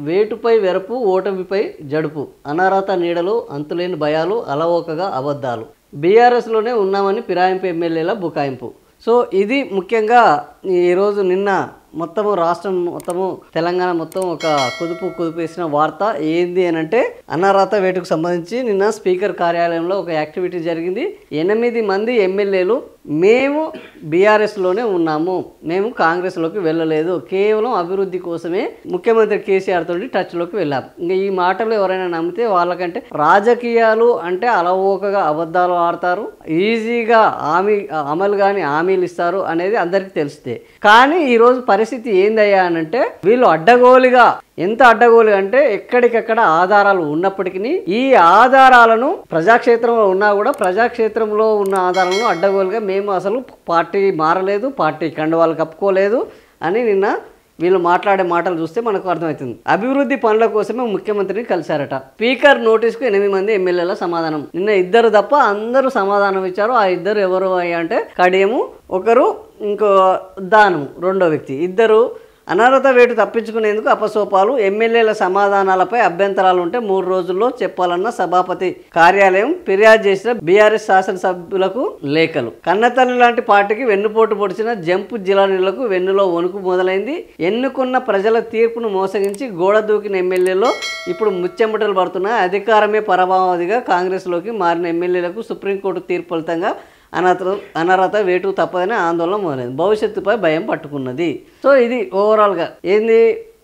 వేటుపై వెరపు ఓటమిపై జడుపు అనర్హత నీడలు అంతులేని భయాలు అలవోకగా అబద్ధాలు బీఆర్ఎస్లోనే ఉన్నామని ఫిరాయింపు ఎమ్మెల్యేల బుకాయింపు. సో ఇది ముఖ్యంగా ఈరోజు నిన్న మొత్తము రాష్ట్రం మొత్తము తెలంగాణ మొత్తం ఒక కుదిపేసిన వార్త ఏంది అని అంటే అనర్హత వేటుకు సంబంధించి నిన్న స్పీకర్ కార్యాలయంలో ఒక యాక్టివిటీ జరిగింది. 8 మంది ఎమ్మెల్యేలు మేము బీఆర్ఎస్లోనే ఉన్నాము, మేము కాంగ్రెస్లోకి వెళ్ళలేదు, కేవలం అభివృద్ధి కోసమే ముఖ్యమంత్రి కేసీఆర్ తోటి టచ్లోకి వెళ్ళాం. ఇంకా ఈ మాటలు ఎవరైనా నమ్మితే వాళ్ళకంటే రాజకీయాలు అంటే అలవోకగా అబద్ధాలు ఆడతారు, ఈజీగా అమలు కానీ హామీలు ఇస్తారు అనేది అందరికీ తెలిస్తే. కానీ ఈరోజు పరిస్థితి ఏందయ్యా అనంటే వీళ్ళు అడ్డగోలుగా ఎంత అడ్డగోలు అంటే ఎక్కడికక్కడ ఆధారాలు ఉన్నప్పటికీ ఈ ఆధారాలను ప్రజాక్షేత్రంలో ఉన్నా కూడా ప్రజాక్షేత్రంలో ఉన్న ఆధారాలను అడ్డగోలుగా మేము అసలు పార్టీ మారలేదు, పార్టీ కండువాలు కప్పుకోలేదు అని నిన్న వీళ్ళు మాట్లాడే మాటలు చూస్తే మనకు అర్థమవుతుంది. అభివృద్ధి పనుల కోసమే ముఖ్యమంత్రిని కలిశారట. స్పీకర్ నోటీసుకు 8 మంది ఎమ్మెల్యేల సమాధానం. నిన్న 2 తప్ప అందరూ సమాధానం ఇచ్చారు. ఆ 2 ఎవరు అంటే కడియము ఒకరు, ఇంకో దానము రెండో వ్యక్తి. 2 అనర్హత వేటు తప్పించుకునేందుకు అపసోపాలు. ఎమ్మెల్యేల సమాధానాలపై అభ్యంతరాలు ఉంటే 3 రోజుల్లో చెప్పాలన్న సభాపతి కార్యాలయం. ఫిర్యాదు చేసిన బీఆర్ఎస్ శాసనసభ్యులకు లేఖలు. కన్నతల్లి లాంటి పార్టీకి వెన్నుపోటు పొడిచిన జంపు జిల్లాలకు వెన్నులో వణుకు మొదలైంది. ఎన్నుకున్న ప్రజల తీర్పును మోసగించి గోడ దూకిన ఎమ్మెల్యేలో ఇప్పుడు ముచ్చెమటలు పడుతున్నాయి. అధికారమే పరమావధిగా కాంగ్రెస్లోకి మారిన ఎమ్మెల్యేలకు సుప్రీంకోర్టు తీర్పు ఫలితంగా అనర్హత వేటు తప్పదని ఆందోళన మొదలైంది. భవిష్యత్తుపై భయం పట్టుకున్నది. సో ఇది ఓవరాల్గా ఏంది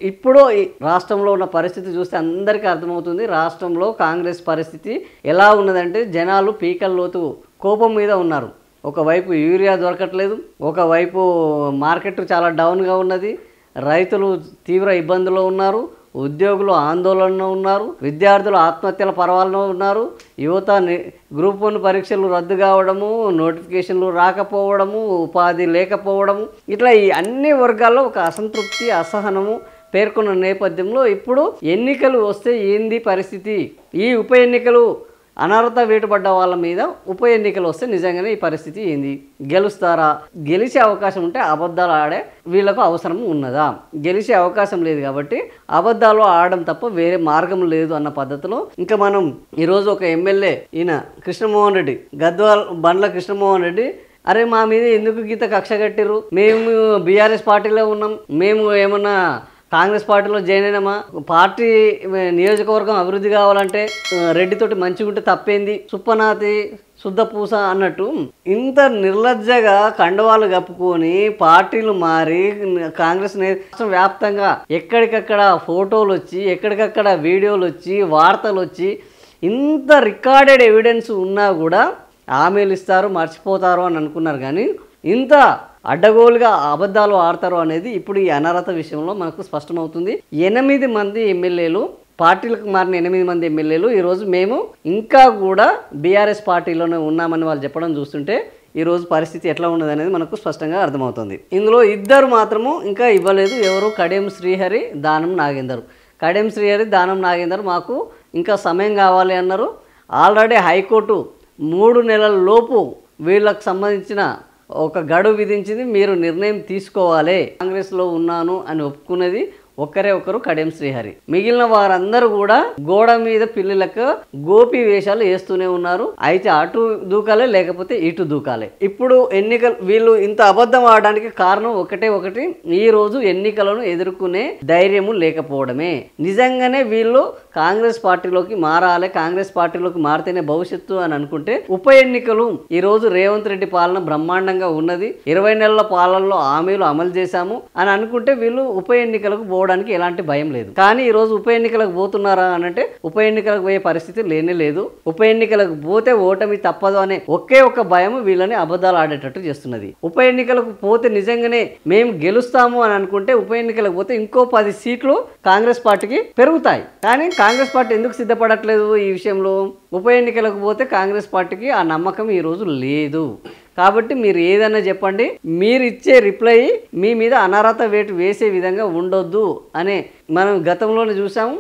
ఇప్పుడు ఈ రాష్ట్రంలో ఉన్న పరిస్థితి చూస్తే అందరికీ అర్థమవుతుంది. రాష్ట్రంలో కాంగ్రెస్ పరిస్థితి ఎలా ఉన్నదంటే జనాలు పీకల లోతు కోపం మీద ఉన్నారు. ఒకవైపు యూరియా దొరకట్లేదు, ఒకవైపు మార్కెట్ చాలా డౌన్గా ఉన్నది, రైతులు తీవ్ర ఇబ్బందుల్లో ఉన్నారు, ఉద్యోగులు ఆందోళనలో ఉన్నారు, విద్యార్థులు ఆత్మహత్యల పర్వాలలో ఉన్నారు, యువత గ్రూప్ 1 పరీక్షలు రద్దు కావడము, నోటిఫికేషన్లు రాకపోవడము, ఉపాధి లేకపోవడము, ఇట్లా ఈ అన్ని వర్గాల్లో ఒక అసంతృప్తి అసహనము పేర్కొన్న నేపథ్యంలో ఇప్పుడు ఎన్నికలు వస్తే ఏంది పరిస్థితి, ఈ ఉప ఎన్నికలు అనర్హత వేటుపడ్డ వాళ్ళ మీద ఉప ఎన్నికలు వస్తే నిజంగానే ఈ పరిస్థితి ఏంది, గెలుస్తారా, గెలిచే అవకాశం ఉంటే అబద్ధాలు ఆడే వీళ్ళకు అవసరం ఉన్నదా, గెలిచే అవకాశం లేదు కాబట్టి అబద్ధాలు ఆడడం తప్ప వేరే మార్గం లేదు అన్న పద్ధతిలో ఇంకా మనం ఈరోజు ఒక ఎమ్మెల్యే ఈయన కృష్ణమోహన్ రెడ్డి, గద్వాల్ బండ్ల కృష్ణమోహన్ రెడ్డి, అరే మా మీద ఎందుకు గీత కక్ష కట్టిర్రు, మేము బీఆర్ఎస్ పార్టీలో ఉన్నాం, మేము ఏమన్నా కాంగ్రెస్ పార్టీలో జాయిన్ అయినామా, పార్టీ నియోజకవర్గం అభివృద్ధి కావాలంటే రెడ్డితోటి మంచిగా ఉంటే తప్పేంది, సుప్పనాతి శుద్ధ పూస అన్నట్టు ఇంత నిర్లజ్జగా కండవాలు కప్పుకొని పార్టీలు మారి కాంగ్రెస్ రాష్ట్రం వ్యాప్తంగా ఎక్కడికక్కడ ఫోటోలు వచ్చి ఎక్కడికక్కడ వీడియోలు వచ్చి వార్తలు వచ్చి ఇంత రికార్డెడ్ ఎవిడెన్స్ ఉన్నా కూడా హామీలు ఇస్తారు మర్చిపోతారు అని అనుకున్నారు. కానీ ఇంత అడ్డగోలుగా అబద్ధాలు ఆడతారు అనేది ఇప్పుడు ఈ అనర్హత విషయంలో మనకు స్పష్టమవుతుంది. 8 మంది ఎమ్మెల్యేలు, పార్టీలకు మారిన 8 మంది ఎమ్మెల్యేలు ఈరోజు మేము ఇంకా కూడా బీఆర్ఎస్ పార్టీలోనే ఉన్నామని వాళ్ళు చెప్పడం చూస్తుంటే ఈరోజు పరిస్థితి ఎట్లా ఉన్నది అనేది మనకు స్పష్టంగా అర్థమవుతుంది. ఇందులో 2 మాత్రము ఇంకా ఇవ్వలేదు. ఎవరు? కడియం శ్రీహరి, దానం నాగేందర్. కడియం శ్రీహరి, దానం నాగేందర్ మాకు ఇంకా సమయం కావాలి అన్నారు. ఆల్రెడీ హైకోర్టు 3 నెలల లోపు వీళ్ళకు సంబంధించిన ఒక గడువు విధించింది. మీరు నిర్ణయం తీసుకోవాలి. కాంగ్రెస్లో ఉన్నాను అని ఒప్పుకున్నది ఒక్కరే ఒకరు కడియం శ్రీహరి. మిగిలిన వారందరూ కూడా గోడ మీద పిల్లలకు గోపి వేషాలు వేస్తూనే ఉన్నారు. అయితే అటు దూకాలే లేకపోతే ఇటు దూకాలే. ఇప్పుడు ఎన్నికలు వీళ్ళు ఇంత అబద్ధం ఆడడానికి కారణం ఒకటి, ఈ రోజు ఎన్నికలను ఎదుర్కొనే ధైర్యము లేకపోవడమే. నిజంగానే వీళ్ళు కాంగ్రెస్ పార్టీలోకి మారాలి, కాంగ్రెస్ పార్టీలోకి మారితేనే భవిష్యత్తు అని అనుకుంటే ఉప ఎన్నికలు ఈ రోజు రేవంత్ రెడ్డి పాలన బ్రహ్మాండంగా ఉన్నది, 20 నెలల పాలనలో హామీలు అమలు చేశాము అని అనుకుంటే వీళ్ళు ఉప ఎన్నికలకు పోవడానికి ఎలాంటి భయం లేదు. కానీ ఈ రోజు ఉప ఎన్నికలకు పోతున్నారా అని అంటే ఉప ఎన్నికలకు పోయే పరిస్థితి లేనే లేదు. ఉప ఎన్నికలకు పోతే ఓటమి తప్పదు అనే ఒకే ఒక భయం వీళ్ళని అబద్ధాలు ఆడేటట్టు చేస్తున్నది. ఉప ఎన్నికలకు పోతే నిజంగానే మేము గెలుస్తాము అని అనుకుంటే ఉప ఎన్నికలకు పోతే ఇంకో 10 సీట్లు కాంగ్రెస్ పార్టీకి పెరుగుతాయి. కానీ కాంగ్రెస్ పార్టీ ఎందుకు సిద్ధపడట్లేదు ఈ విషయంలో? ఉప ఎన్నికలకు పోతే కాంగ్రెస్ పార్టీకి ఆ నమ్మకం ఈరోజు లేదు. కాబట్టి మీరు ఏదైనా చెప్పండి, మీరు ఇచ్చే రిప్లై మీ మీద అనర్హత వేటు వేసే విధంగా ఉండొద్దు అనే మనం గతంలోనే చూసాము.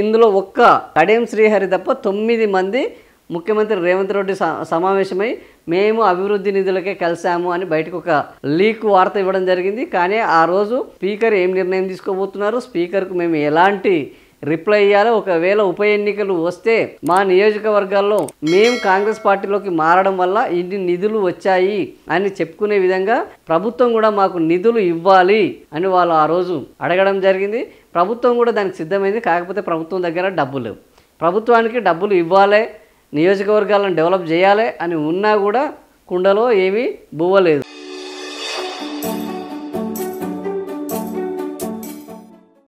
ఇందులో ఒక్క కడియం శ్రీహరి తప్ప 9 మంది ముఖ్యమంత్రి రేవంత్ రెడ్డి సమావేశమై మేము అభివృద్ధి నిధులకే కలిసాము అని బయటకు ఒక లీక్ వార్త ఇవ్వడం జరిగింది. కానీ ఆ రోజు స్పీకర్ ఏం నిర్ణయం తీసుకోబోతున్నారు, స్పీకర్కు మేము ఎలాంటి రిప్లై ఇవ్వాలి, ఒకవేళ ఉప ఎన్నికలు వస్తే మా నియోజకవర్గాల్లో మేము కాంగ్రెస్ పార్టీలోకి మారడం వల్ల ఇన్ని నిధులు వచ్చాయి అని చెప్పుకునే విధంగా ప్రభుత్వం కూడా మాకు నిధులు ఇవ్వాలి అని వాళ్ళు ఆ రోజు అడగడం జరిగింది. ప్రభుత్వం కూడా దానికి సిద్ధమైంది. కాకపోతే ప్రభుత్వం దగ్గర డబ్బులు లేవు. ప్రభుత్వానికి డబ్బులు ఇవ్వాలి, నియోజకవర్గాలను డెవలప్ చేయాలి అని ఉన్నా కూడా కుండలో ఏమీ బువ్వలేదు.